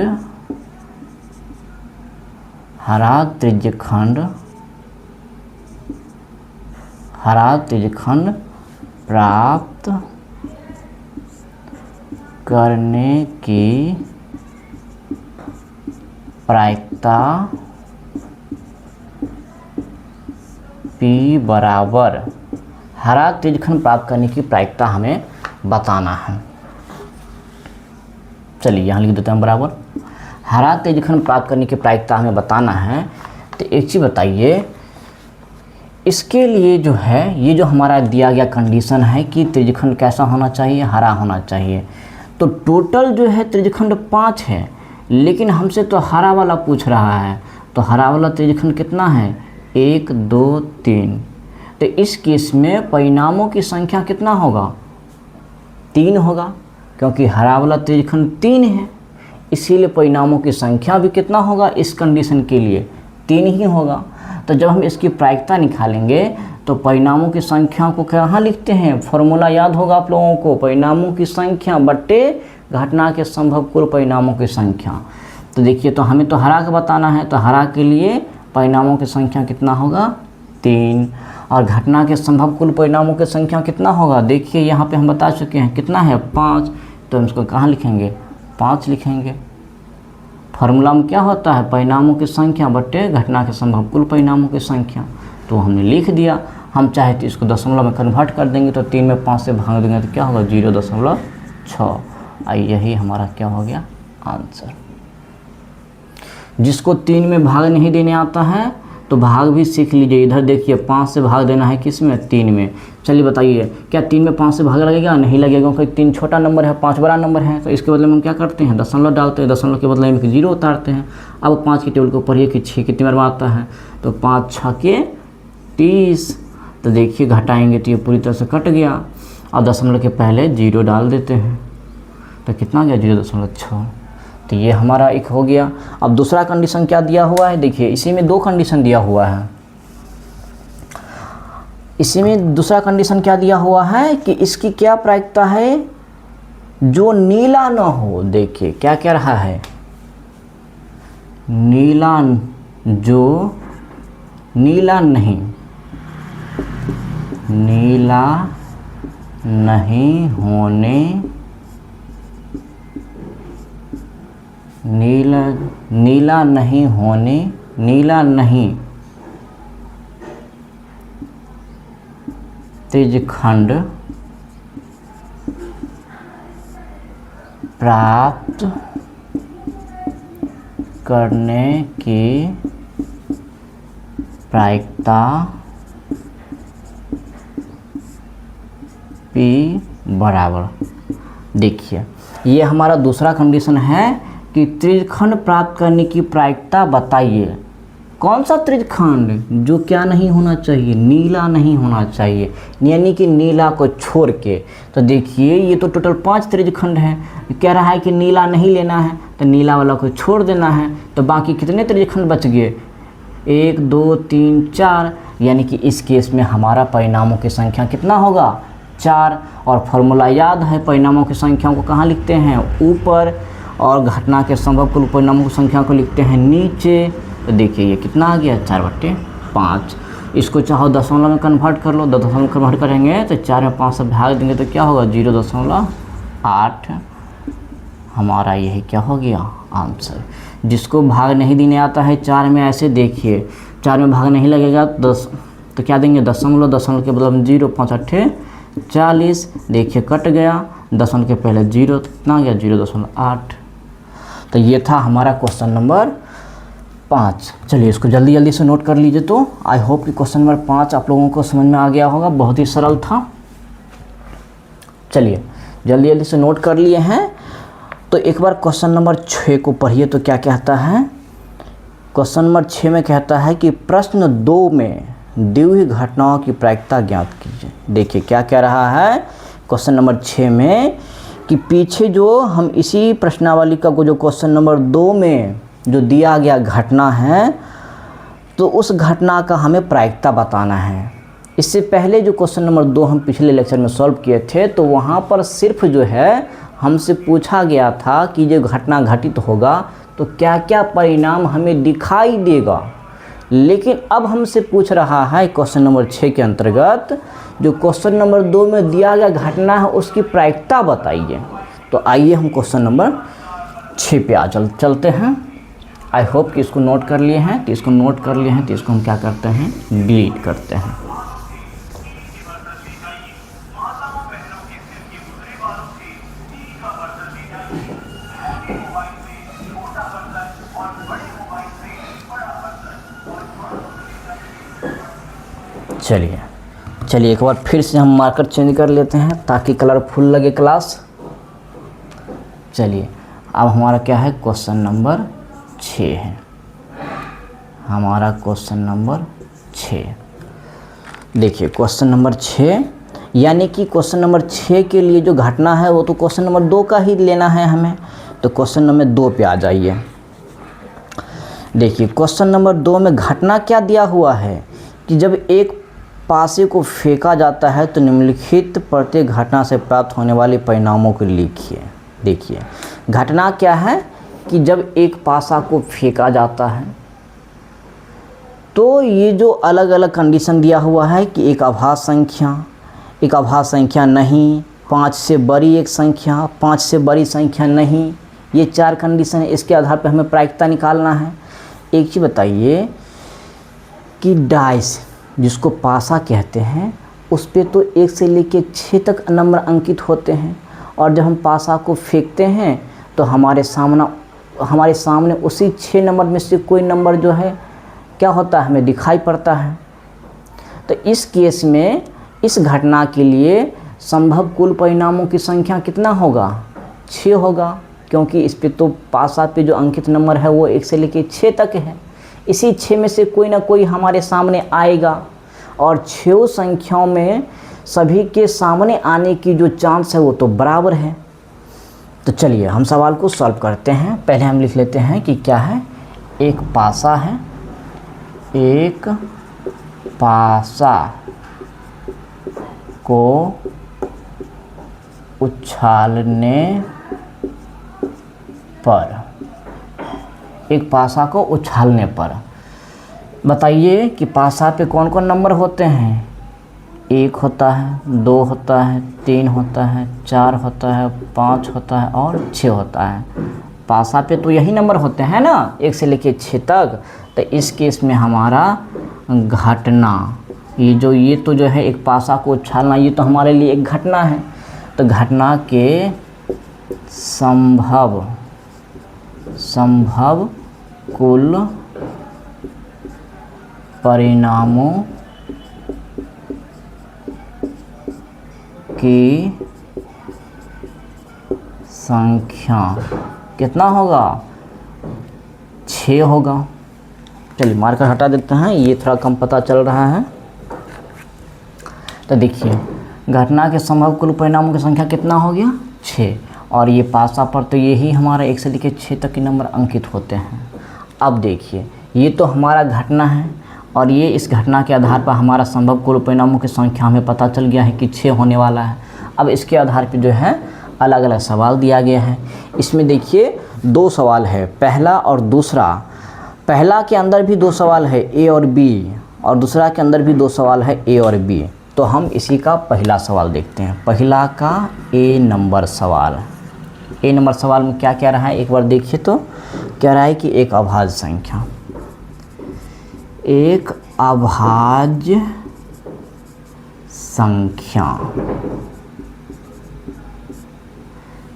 प्राप्त करने की प्रायिकता P बराबर, हरा त्रिज्यखंड प्राप्त करने की प्रायिकता हमें बताना है। चलिए यहाँ लिख देते हैं बराबर, हरा त्रिज्यखंड प्राप्त करने की प्रायिकता हमें बताना है। तो एक चीज़ बताइए, इसके लिए जो है ये जो हमारा दिया गया कंडीशन है कि त्रिज्यखंड कैसा होना चाहिए, हरा होना चाहिए। तो टोटल जो है त्रिज्यखंड 5 है, लेकिन हमसे तो हरा वाला पूछ रहा है, तो हरा वाला त्रिज्यखंड कितना है, 1 2 3। तो इस केस में परिणामों की संख्या कितना होगा, 3 होगा, क्योंकि हरा वाला त्रिज्यखंड 3 है, इसीलिए परिणामों की संख्या भी कितना होगा, इस कंडीशन के लिए 3 ही होगा। तो जब हम इसकी प्रायिकता निकालेंगे तो परिणामों की संख्या को कहाँ लिखते हैं, फॉर्मूला याद होगा आप लोगों को, परिणामों की संख्या बट्टे घटना के संभव कुल परिणामों की संख्या। तो देखिए, तो हमें तो हरा का बताना है, तो हरा के लिए परिणामों की संख्या कितना होगा 3, और घटना के संभव कुल परिणामों की संख्या कितना होगा, देखिए यहाँ पे हम बता चुके हैं कितना है 5, तो हम इसको कहाँ लिखेंगे 5 लिखेंगे। फार्मूला में क्या होता है, परिणामों की संख्या बट्टे घटना के संभव कुल परिणामों की संख्या, तो हमने लिख दिया। हम चाहे तो इसको दशमलव में कन्वर्ट कर देंगे, तो 3 में 5 से भाग देंगे तो क्या होगा 0.6। यही हमारा क्या हो गया आंसर। जिसको 3 में भाग नहीं देने आता है तो भाग भी सीख लीजिए। इधर देखिए 5 से भाग देना है किस में 3 में। चलिए बताइए, क्या 3 में 5 से भाग लगेगा, नहीं लगेगा, क्योंकि 3 छोटा नंबर है, 5 बड़ा नंबर है। तो इसके बदले में हम क्या करते हैं, दशमलव डालते हैं, दशमलव के बदले में 0 उतारते हैं। अब 5 के टेबल को पढ़िए कि 6 कितनी बार आता है, तो 5 6 के 30। तो देखिए घटाएंगे तो ये पूरी तरह से कट गया, और दशमलव के पहले 0 डाल देते हैं, तो कितना गया 0.6। तो ये हमारा एक हो गया। अब दूसरा कंडीशन क्या दिया हुआ है, देखिए इसी में 2 कंडीशन दिया हुआ है। इसी में दूसरा कंडीशन क्या दिया हुआ है कि इसकी क्या प्रायिकता है, जो नीला ना हो। देखिए क्या क्या रहा है, नीला, जो नीला नहीं, नीला नहीं होने, नीला नहीं होने, नीला नहीं त्रिज्यखंड प्राप्त करने की प्रायिकता P बराबर। देखिए ये हमारा दूसरा कंडीशन है कि त्रिज्यखंड प्राप्त करने की प्रायिकता बताइए। कौन सा त्रिज्यखंड, जो क्या नहीं होना चाहिए, नीला नहीं होना चाहिए, यानी कि नीला को छोड़ के। तो देखिए ये तो टोटल 5 त्रिज्यखंड है, कह रहा है कि नीला नहीं लेना है, तो नीला वाला को छोड़ देना है। तो बाकी कितने त्रिज्यखंड बच गए, 1 2 3 4, यानी कि इस केस में हमारा परिणामों की संख्या कितना होगा 4। और फॉर्मूला याद है, परिणामों की संख्याओं को कहाँ लिखते हैं ऊपर, और घटना के संभव कुल परिणामों की संख्या को लिखते हैं नीचे। तो देखिए ये कितना आ गया 4/5। इसको चाहो दशमलव में कन्वर्ट कर लो, दशमलव में कन्वर्ट करेंगे तो 4 में 5 से भाग देंगे तो क्या होगा 0.8। हमारा यही क्या हो गया आंसर। जिसको भाग नहीं देने आता है 4 में, ऐसे देखिए 4 में भाग नहीं लगेगा 10, तो क्या देंगे दशमलव, दशमलव के बदले में 0, 5 8 40। देखिए कट गया, दशमलव के पहले 0, तो कितना गया 0.8। तो ये था हमारा क्वेश्चन नंबर 5। चलिए इसको जल्दी जल्दी से नोट कर लीजिए। तो आई होप कि क्वेश्चन नंबर 5 आप लोगों को समझ में आ गया होगा, बहुत ही सरल था। चलिए जल्दी जल्दी से नोट कर लिए हैं, तो एक बार क्वेश्चन नंबर 6 को पढ़िए। तो क्या कहता है, क्वेश्चन नंबर 6 में कहता है कि प्रश्न 2 में दी हुई घटनाओं की प्रायिकता ज्ञात कीजिए। देखिए क्या कह रहा है क्वेश्चन नंबर 6 में, कि पीछे जो हम इसी प्रश्नावली का जो क्वेश्चन नंबर 2 में जो दिया गया घटना है, तो उस घटना का हमें प्रायिकता बताना है। इससे पहले जो क्वेश्चन नंबर 2 हम पिछले लेक्चर में सॉल्व किए थे, तो वहाँ पर सिर्फ जो है हमसे पूछा गया था कि जो घटना घटित होगा तो क्या क्या परिणाम हमें दिखाई देगा। लेकिन अब हमसे पूछ रहा है क्वेश्चन नंबर 6 के अंतर्गत, जो क्वेश्चन नंबर 2 में दिया गया घटना है उसकी प्रायिकता बताइए। तो आइए हम क्वेश्चन नंबर 6 पे चलते हैं। आई होप कि इसको नोट कर लिए हैं। तो इसको नोट कर लिए हैं तो इसको हम क्या करते हैं, डिलीट करते हैं। चलिए एक बार फिर से हम मार्कर चेंज कर लेते हैं ताकि कलरफुल लगे क्लास। चलिए अब हमारा क्या है, क्वेश्चन नंबर 6 है हमारा, क्वेश्चन नंबर 6। देखिए क्वेश्चन नंबर 6, यानी कि क्वेश्चन नंबर 6 के लिए जो घटना है वो तो क्वेश्चन नंबर 2 का ही लेना है हमें। तो क्वेश्चन नंबर 2 पे आ जाइए। देखिए क्वेश्चन नंबर 2 में घटना क्या दिया हुआ है कि जब एक पासे को फेंका जाता है तो निम्नलिखित प्रत्येक घटना से प्राप्त होने वाले परिणामों को लिखिए। देखिए घटना क्या है कि जब एक पासा को फेंका जाता है तो ये जो अलग अलग कंडीशन दिया हुआ है कि एक अभाज्य संख्या नहीं, 5 से बड़ी एक संख्या, 5 से बड़ी संख्या नहीं, ये 4 कंडीशन है। इसके आधार पर हमें प्रायिकता निकालना है। एक चीज़ बताइए कि डाइस जिसको पासा कहते हैं उस पे तो 1 से लेकर 6 तक नंबर अंकित होते हैं, और जब हम पासा को फेंकते हैं तो हमारे सामने उसी 6 नंबर में से कोई नंबर जो है क्या होता है, हमें दिखाई पड़ता है। तो इस केस में इस घटना के लिए संभव कुल परिणामों की संख्या कितना होगा, 6 होगा, क्योंकि इस पे तो पासा पे जो अंकित नंबर है वो 1 से लेकर 6 तक है। इसी 6 में से कोई ना कोई हमारे सामने आएगा, और 6 संख्याओं में सभी के सामने आने की जो चांस है वो तो बराबर है। तो चलिए हम सवाल को सॉल्व करते हैं। पहले हम लिख लेते हैं कि क्या है, एक पासा है, एक पासा को उछालने पर, एक पासा को उछालने पर बताइए कि पासा पे कौन कौन नंबर होते हैं। 1 होता है, 2 होता है, 3 होता है, 4 होता है, 5 होता है और 6 होता है। पासा पे तो यही नंबर होते हैं ना, 1 से लेकर 6 तक। तो इस केस में हमारा घटना, ये तो जो है एक पासा को उछालना, ये तो हमारे लिए एक घटना है। तो घटना के संभव कुल परिणामों की संख्या कितना होगा, 6 होगा। चलिए मार्कर हटा देते हैं, ये थोड़ा कम पता चल रहा है। तो देखिए घटना के संभव कुल परिणामों की संख्या कितना हो गया, 6, और ये पासा पर तो यही हमारा 1 से लेकर 6 तक के नंबर अंकित होते हैं। अब देखिए ये तो हमारा घटना है, और ये इस घटना के आधार पर हमारा संभव कुल परिणामों की संख्या हमें पता चल गया है कि 6 होने वाला है। अब इसके आधार पर जो है अलग अलग सवाल दिया गया है। इसमें देखिए 2 सवाल है, पहला और दूसरा। पहला के अंदर भी 2 सवाल है, ए और बी, और दूसरा के अंदर भी 2 सवाल है, ए और बी। तो हम इसी का पहला सवाल देखते हैं। पहला का ए नंबर सवाल। ए नंबर सवाल में क्या कह रहा है, एक बार देखिए तो कह रहा है कि एक अभाज्य संख्या,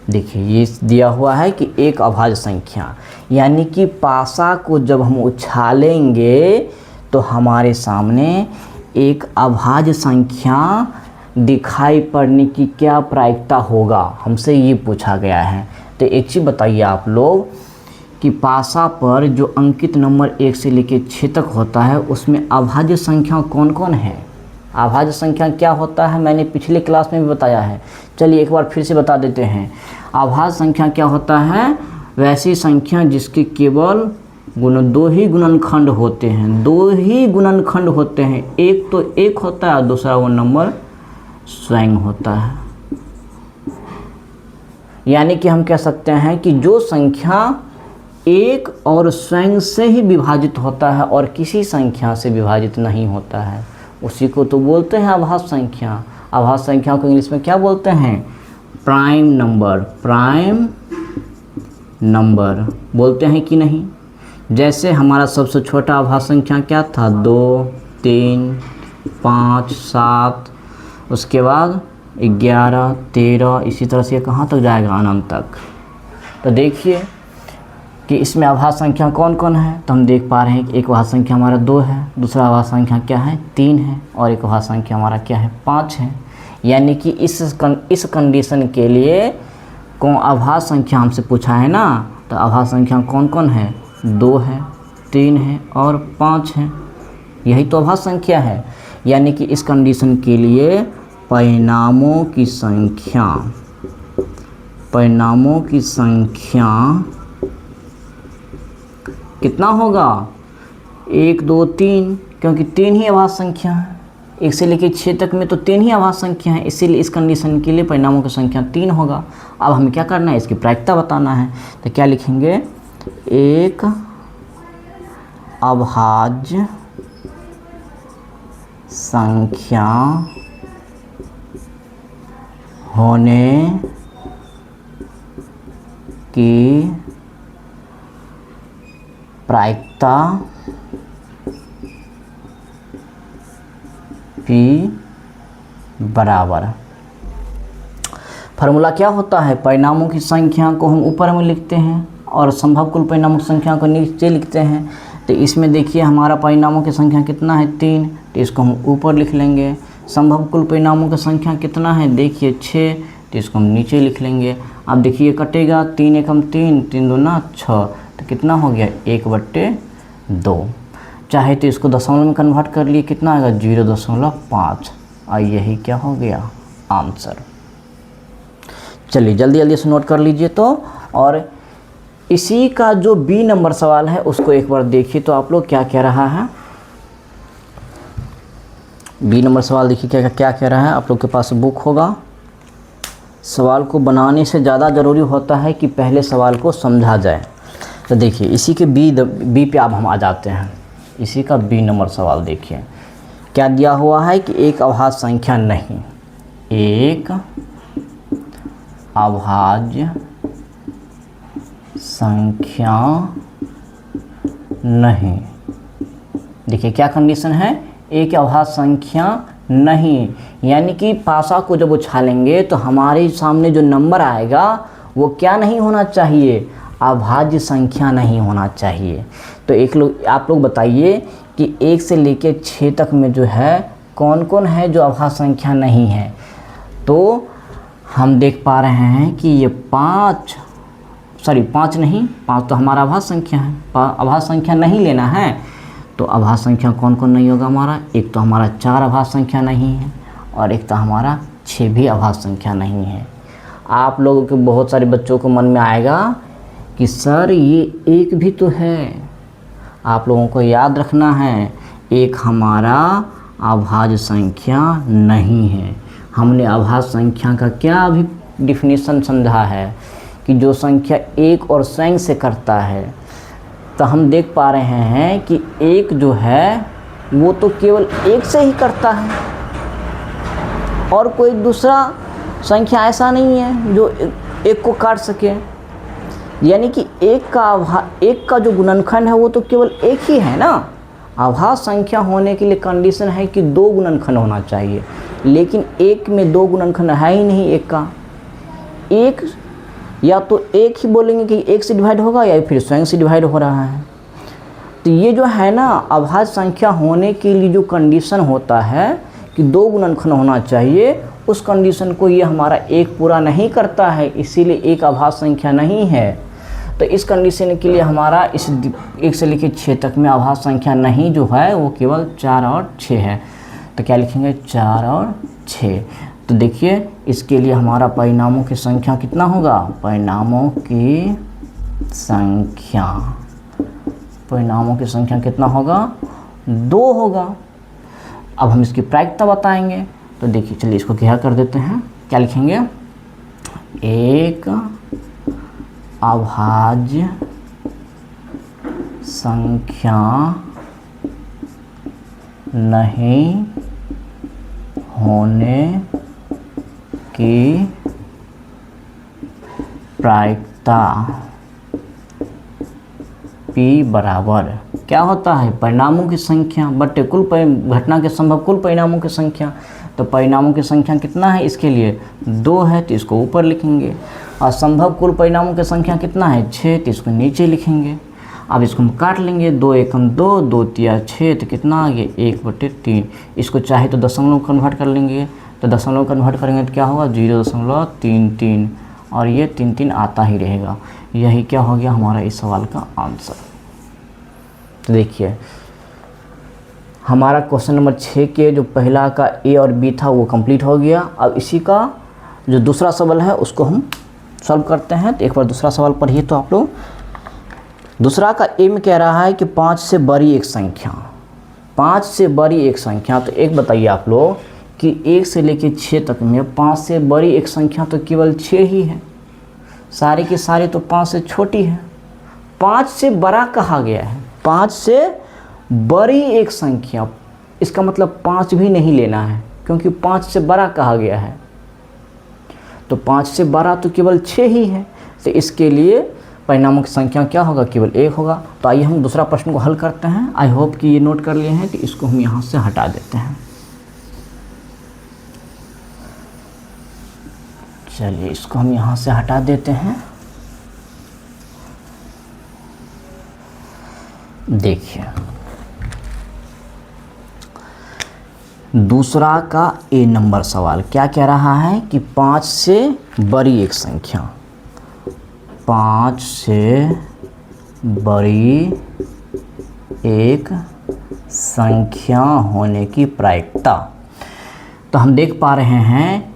देखिए ये दिया हुआ है कि एक अभाज्य संख्या, यानी कि पासा को जब हम उछालेंगे तो हमारे सामने एक अभाज्य संख्या दिखाई पड़ने की क्या प्रायिकता होगा, हमसे ये पूछा गया है। तो एक चीज़ बताइए आप लोग कि पासा पर जो अंकित नंबर 1 से लेकर 6 तक होता है उसमें अभाज्य संख्या कौन कौन है। अभाज्य संख्या क्या होता है मैंने पिछले क्लास में भी बताया है, चलिए एक बार फिर से बता देते हैं। अभाज्य संख्या क्या होता है, वैसी संख्या जिसके केवल 2 ही गुणनखंड होते हैं, 2 ही गुणनखंड होते हैं। एक तो 1 होता है और दूसरा वो नंबर स्वयं होता है। यानी कि हम कह सकते हैं कि जो संख्या 1 और स्वयं से ही विभाजित होता है और किसी संख्या से विभाजित नहीं होता है, उसी को तो बोलते हैं अभाज्य संख्या। अभाज्य संख्या को इंग्लिश में क्या बोलते हैं, प्राइम नंबर बोलते हैं कि नहीं। जैसे हमारा सबसे छोटा अभाज्य संख्या क्या था, 2, 3, 5, 7, उसके बाद 11, 13, इसी तरह से कहाँ तक जाएगा, अनंत तक। तो देखिए कि इसमें अभाज्य संख्या कौन कौन है, तो हम देख पा रहे हैं कि एक अभाज्य संख्या हमारा 2 है, दूसरा अभाज्य संख्या क्या है 3 है, और एक अभाज्य संख्या हमारा क्या है 5 है। यानी कि इस कंडीशन के लिए कौन अभाज्य संख्या हमसे पूछा है ना, तो अभाज्य संख्या कौन कौन है, 2 है, 3 है और 5 है, यही तो अभाज्य संख्या है। यानी कि इस कंडीशन के लिए परिणामों की संख्या कितना होगा, 1, 2, 3, क्योंकि 3 ही अभाज्य संख्या है। 1 से लेकर 6 तक में तो 3 ही अभाज्य संख्या है, इसीलिए इस कंडीशन के लिए परिणामों की संख्या 3 होगा। अब हमें क्या करना है, इसकी प्रायिकता बताना है। तो क्या लिखेंगे, एक अभाज्य संख्या होने की प्रायिकता P बराबर, फार्मूला क्या होता है, परिणामों की संख्या को हम ऊपर में लिखते हैं और संभव कुल परिणामों की संख्या को नीचे लिखते हैं। तो इसमें देखिए हमारा परिणामों की संख्या कितना है, 3, तो इसको हम ऊपर लिख लेंगे। संभव कुल परिणामों की संख्या कितना है, देखिए 6, तो इसको हम नीचे लिख लेंगे। अब देखिए कटेगा, 3 एकम 3, 3 दूना 6, तो कितना हो गया, 1/2। चाहे तो इसको दशमलव में कन्वर्ट कर लिए, कितना आएगा, 0.5, और यही क्या हो गया, आंसर। चलिए जल्दी जल्दी से नोट कर लीजिए। तो और इसी का जो बी नंबर सवाल है उसको एक बार देखिए तो आप लोग क्या कह रहा है। बी नंबर सवाल देखिए क्या कह रहा है। आप लोग के पास बुक होगा। सवाल को बनाने से ज़्यादा ज़रूरी होता है कि पहले सवाल को समझा जाए। तो देखिए इसी के बी पे अब हम आ जाते हैं। इसी का बी नंबर सवाल देखिए क्या दिया हुआ है कि एक अभाज्य संख्या नहीं, एक अभाज्य संख्या नहीं। देखिए क्या कंडीशन है, एक अभाज्य संख्या नहीं, यानी कि पासा को जब उछालेंगे तो हमारे सामने जो नंबर आएगा वो क्या नहीं होना चाहिए, अभाज्य संख्या नहीं होना चाहिए। तो आप लोग बताइए कि 1 से लेकर 6 तक में जो है कौन कौन है जो अभाज्य संख्या नहीं है। तो हम देख पा रहे हैं कि ये 5 नहीं, 5 तो हमारा अभाज्य संख्या है। अभाज्य संख्या नहीं लेना है तो अभाज्य संख्या कौन कौन नहीं होगा हमारा, एक तो हमारा 4 अभाज्य संख्या नहीं है और एक तो हमारा 6 भी अभाज्य संख्या नहीं है। आप लोगों के बहुत सारे बच्चों को मन में आएगा कि सर ये 1 भी तो है। आप लोगों को याद रखना है, एक हमारा अभाज्य संख्या नहीं है। हमने अभाज्य संख्या का क्या अभी डिफिनीशन समझा है कि जो संख्या 1 और स्वयं से करता है। तो हम देख पा रहे हैं कि 1 जो है वो तो केवल 1 से ही करता है और कोई दूसरा संख्या ऐसा नहीं है जो 1 को काट सके। यानी कि 1 का जो गुणनखंड है वो तो केवल 1 ही है ना। अभाज्य संख्या होने के लिए कंडीशन है कि 2 गुणनखंड होना चाहिए, लेकिन 1 में 2 गुणनखंड है ही नहीं 1 का। 1 या तो 1 ही बोलेंगे कि 1 से डिवाइड होगा या फिर स्वयं से डिवाइड हो रहा है। तो ये जो है ना अभाज्य संख्या होने के लिए जो कंडीशन होता है कि 2 गुणनखंड होना चाहिए, उस कंडीशन को ये हमारा 1 पूरा नहीं करता है, इसीलिए 1 अभाज्य संख्या नहीं है। तो इस कंडीशन के लिए हमारा इस 1 से लेकर 6 तक में अभाज्य संख्या नहीं जो है वो केवल 4 और 6 है। तो क्या लिखेंगे, 4 और 6। तो देखिए इसके लिए हमारा परिणामों की संख्या कितना होगा, परिणामों की संख्या कितना होगा, 2 होगा। अब हम इसकी प्रायिकता बताएंगे। तो देखिए चलिए इसको क्या कर देते हैं, क्या लिखेंगे, एक अभाज्य संख्या नहीं होने की प्रायिकता P बराबर क्या होता है, परिणामों की संख्या बटे कुल घटना के संभव कुल परिणामों की संख्या। तो परिणामों की संख्या कितना है, इसके लिए 2 है तो इसको ऊपर लिखेंगे, और संभव कुल परिणामों की संख्या कितना है, 6, तो इसको नीचे लिखेंगे। अब इसको हम काट लेंगे, 2 एकम 2, 2 तिया 6, तो कितना आ गया, 1/3। इसको चाहे तो दशमलव कन्वर्ट कर लेंगे, तो दशमलव कन्वर्ट करेंगे तो क्या होगा, 0.33, और ये 3 आता ही रहेगा। यही क्या हो गया हमारा इस सवाल का आंसर। तो देखिए हमारा क्वेश्चन नंबर 6 के जो पहला का ए और बी था वो कंप्लीट हो गया। अब इसी का जो दूसरा सवाल है उसको हम सॉल्व करते हैं। तो एक बार दूसरा सवाल पढ़िए तो आप लोग। दूसरा का ए में कह रहा है कि 5 से बड़ी एक संख्या, 5 से बड़ी एक संख्या, तो एक बताइए आप लोग कि 1 से लेकर 6 तक में 5 से बड़ी एक संख्या तो केवल 6 ही है, सारी की सारी तो 5 से छोटी है। 5 से बड़ा कहा गया है, 5 से बड़ी एक संख्या, इसका मतलब 5 भी नहीं लेना है क्योंकि 5 से बड़ा कहा गया है, तो 5 से बड़ा तो केवल 6 ही है, तो इसके लिए परिणामों की संख्या क्या होगा, केवल 1 होगा। तो आइए हम दूसरा प्रश्न को हल करते हैं। आई होप कि ये नोट कर लिए हैं कि इसको हम यहाँ से हटा देते हैं। चलिए इसको हम यहाँ से हटा देते हैं। देखिए दूसरा का ए नंबर सवाल क्या कह रहा है कि 5 से बड़ी एक संख्या, 5 से बड़ी एक संख्या होने की प्रायिकता। तो हम देख पा रहे हैं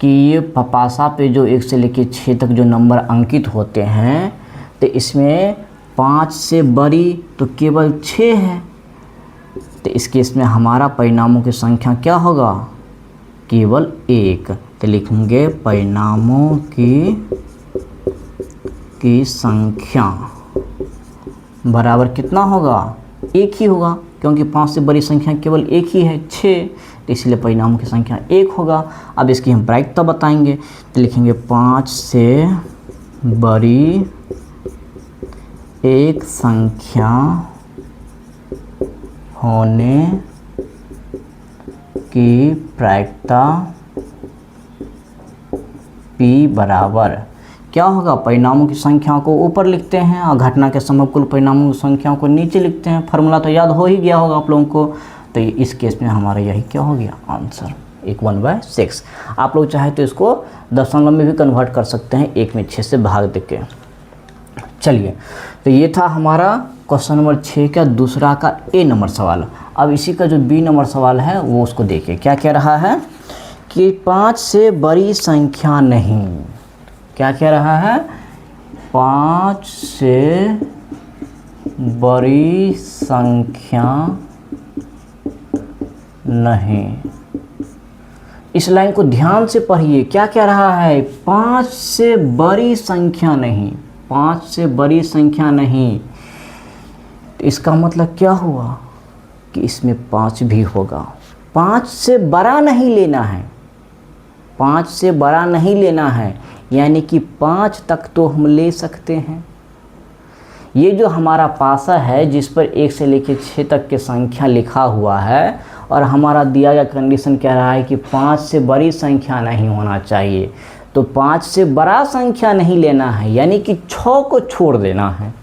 कि ये पपासा पे जो 1 से लेकर 6 तक जो नंबर अंकित होते हैं, तो इसमें 5 से बड़ी तो केवल 6 है, तो इस केस में हमारा परिणामों की संख्या क्या होगा, केवल 1। तो लिखेंगे परिणामों की संख्या बराबर कितना होगा, 1 ही होगा, क्योंकि 5 से बड़ी संख्या केवल 1 ही है, 6, तो इसलिए परिणामों की संख्या 1 होगा। अब इसकी हम प्रायिकता बताएंगे, तो लिखेंगे 5 से बड़ी एक संख्या होने की प्रायिकता P बराबर क्या होगा, परिणामों की संख्या को ऊपर लिखते हैं और घटना के संभव कुल परिणामों की संख्या को नीचे लिखते हैं। फार्मूला तो याद हो ही गया होगा आप लोगों को। तो इस केस में हमारा यही क्या हो गया आंसर, 1/6। आप लोग चाहे तो इसको दशमलव में भी कन्वर्ट कर सकते हैं, 1 में 6 से भाग देके। चलिए तो ये था हमारा क्वेश्चन नंबर 6 का दूसरा का ए नंबर सवाल। अब इसी का जो बी नंबर सवाल है वो उसको देखिए क्या कह रहा है कि 5 से बड़ी संख्या नहीं, क्या कह रहा है, 5 से बड़ी संख्या नहीं। इस लाइन को ध्यान से पढ़िए, क्या कह रहा है, 5 से बड़ी संख्या नहीं, 5 से बड़ी संख्या नहीं। तो इसका मतलब क्या हुआ कि इसमें 5 भी होगा। 5 से बड़ा नहीं लेना है, 5 से बड़ा नहीं लेना है, यानी कि 5 तक तो हम ले सकते हैं। ये जो हमारा पासा है जिस पर 1 से लेकर 6 तक की संख्या लिखा हुआ है और हमारा दिया गया कंडीशन कह रहा है कि 5 से बड़ी संख्या नहीं होना चाहिए, तो 5 से बड़ा संख्या नहीं लेना है, यानी कि 6 को छोड़ देना है,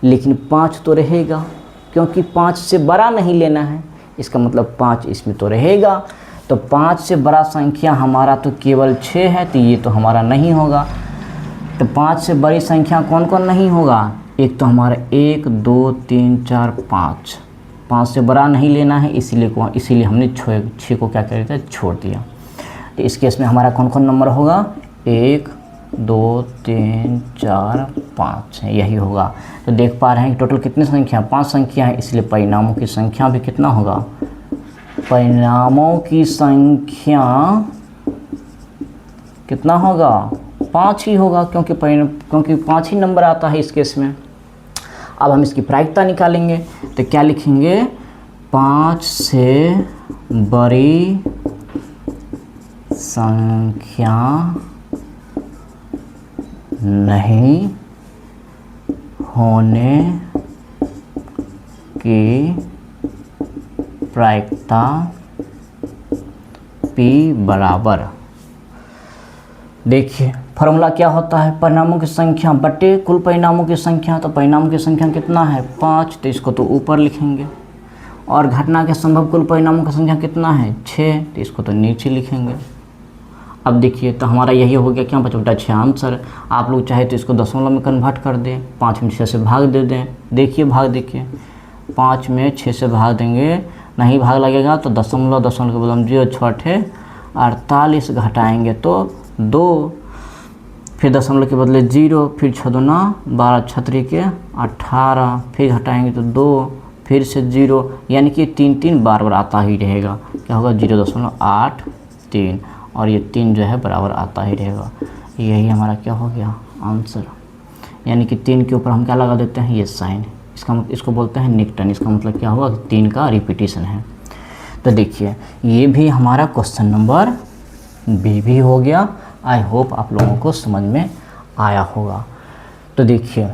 लेकिन 5 तो रहेगा क्योंकि 5 से बड़ा नहीं लेना है, इसका मतलब 5 इसमें तो रहेगा। तो 5 से बड़ा संख्या हमारा तो केवल 6 है, तो ये तो हमारा नहीं होगा। तो 5 से बड़ी संख्या कौन कौन नहीं होगा, एक तो हमारा 1 2 3 4 5, 5 से बड़ा नहीं लेना है, इसीलिए हमने 6 को क्या कर दिया, छोड़ दिया। तो इस केस में हमारा कौन कौन नंबर होगा, 1 2 3 4 5, यही होगा। तो देख पा रहे हैं कि टोटल कितनी संख्या, 5 संख्या है, इसलिए परिणामों की संख्या भी कितना होगा, परिणामों की संख्या कितना होगा, 5 ही होगा, क्योंकि 5 ही नंबर आता है इस केस में। अब हम इसकी प्रायिकता निकालेंगे, तो क्या लिखेंगे, 5 से बड़ी संख्या नहीं होने की प्रायिकता P बराबर, देखिए फार्मूला क्या होता है, परिणामों की संख्या बटे कुल परिणामों की संख्या। तो परिणामों की संख्या कितना है, 5, तो इसको तो ऊपर लिखेंगे, और घटना के संभव कुल परिणामों की संख्या कितना है, 6, तो इसको तो नीचे लिखेंगे। अब देखिए तो हमारा यही हो गया क्या, 5/6 आंसर। आप लोग चाहे तो इसको दशमलव में कन्वर्ट कर दें, 5 में 6 से भाग दे दें। देखिए भाग देखिए, 5 में 6 से भाग देंगे, नहीं भाग लगेगा तो दशमलव के बदले हम 0 6 48 घटाएंगे तो 2, फिर दशमलव के बदले 0, फिर 6 2 9 12 6 3 18, फिर घटाएंगे तो 2, फिर से 0, यानी कि 3 3 बार बार आता ही रहेगा। क्या होगा 0.83 और ये 3 जो है बराबर आता ही रहेगा। यही हमारा क्या हो गया आंसर। यानी कि 3 के ऊपर हम क्या लगा देते हैं ये साइन, इसको बोलते हैं निकटन। इसका मतलब क्या हुआ 3 का रिपीटिशन है। तो देखिए ये भी हमारा क्वेश्चन नंबर बी भी हो गया। आई होप आप लोगों को समझ में आया होगा। तो देखिए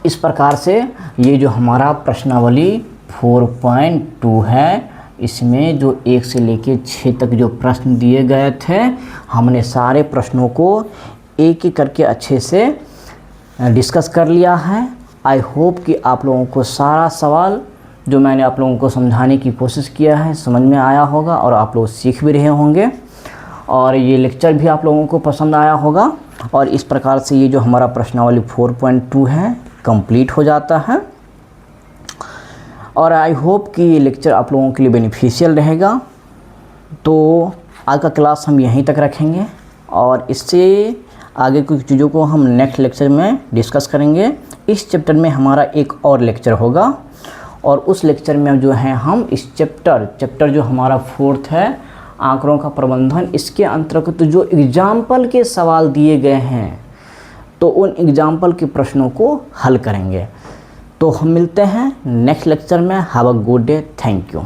इस प्रकार से ये जो हमारा प्रश्नावली 4.2 है, इसमें जो 1 से लेके 6 तक जो प्रश्न दिए गए थे, हमने सारे प्रश्नों को एक एक करके अच्छे से डिस्कस कर लिया है। आई होप कि आप लोगों को सारा सवाल जो मैंने आप लोगों को समझाने की कोशिश किया है समझ में आया होगा और आप लोग सीख भी रहे होंगे और ये लेक्चर भी आप लोगों को पसंद आया होगा। और इस प्रकार से ये जो हमारा प्रश्नावली 4.2 है कंप्लीट हो जाता है। और आई होप कि ये लेक्चर आप लोगों के लिए बेनिफिशियल रहेगा। तो आज का क्लास हम यहीं तक रखेंगे और इससे आगे कुछ चीज़ों को हम नेक्स्ट लेक्चर में डिस्कस करेंगे। इस चैप्टर में हमारा एक और लेक्चर होगा और उस लेक्चर में जो है हम इस चैप्टर जो हमारा 4th है आंकड़ों का प्रबंधन, इसके अंतर्गत जो एग्जाम्पल के सवाल दिए गए हैं तो उन एग्जाम्पल के प्रश्नों को हल करेंगे। तो हम मिलते हैं नेक्स्ट लेक्चर में। Have a good day. Thank you.